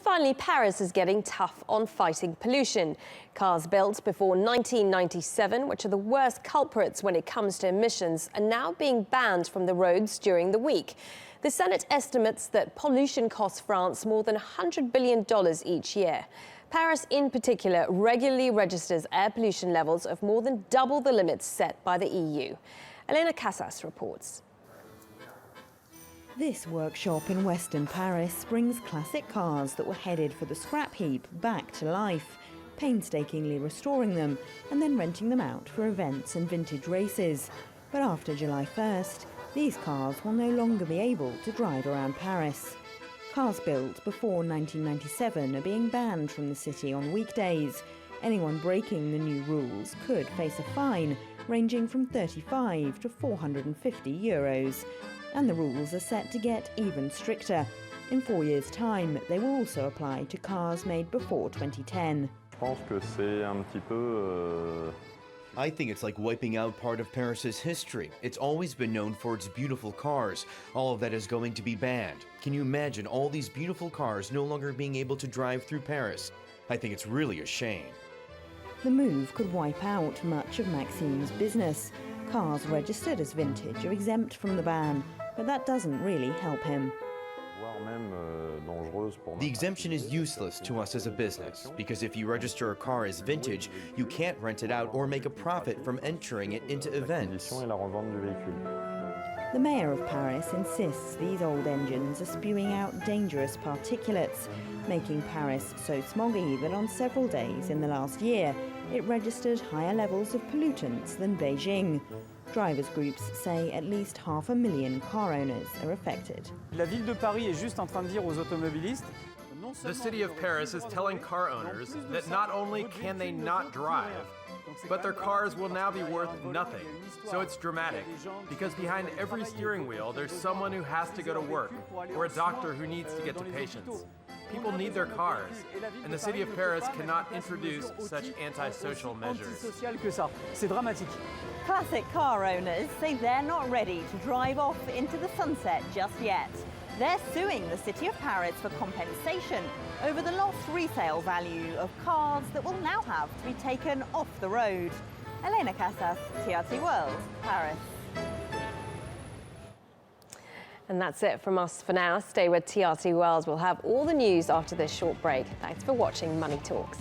finally, Paris is getting tough on fighting pollution. Cars built before 1997, which are the worst culprits when it comes to emissions, are now being banned from the roads during the week. The Senate estimates that pollution costs France more than $100 billion each year. Paris, in particular, regularly registers air pollution levels of more than double the limits set by the EU. Elena Casas reports. This workshop in Western Paris brings classic cars that were headed for the scrap heap back to life, painstakingly restoring them and then renting them out for events and vintage races. But after July 1st, these cars will no longer be able to drive around Paris. Cars built before 1997 are being banned from the city on weekdays. Anyone breaking the new rules could face a fine ranging from 35 to 450 euros. And the rules are set to get even stricter. In 4 years' time, they will also apply to cars made before 2010. I think it's like wiping out part of Paris's history. It's always been known for its beautiful cars. All of that is going to be banned. Can you imagine all these beautiful cars no longer being able to drive through Paris? I think it's really a shame. The move could wipe out much of Maxime's business. Cars registered as vintage are exempt from the ban, but that doesn't really help him. The exemption is useless to us as a business, because if you register a car as vintage, you can't rent it out or make a profit from entering it into events. The mayor of Paris insists these old engines are spewing out dangerous particulates, making Paris so smoggy that on several days in the last year, it registered higher levels of pollutants than Beijing. Drivers' groups say at least 500,000 car owners are affected. La ville de Paris est juste en train de dire aux automobilistes. The city of Paris is telling car owners that not only can they not drive, but their cars will now be worth nothing. So it's dramatic, because behind every steering wheel, there's someone who has to go to work, or a doctor who needs to get to patients. People need their cars, and the city of Paris cannot introduce such antisocial measures. C'est dramatique. Classic car owners say they're not ready to drive off into the sunset just yet. They're suing the city of Paris for compensation over the lost resale value of cars that will now have to be taken off the road. Elena Casas, TRT World, Paris. And that's it from us for now. Stay with TRT World. We'll have all the news after this short break. Thanks for watching Money Talks.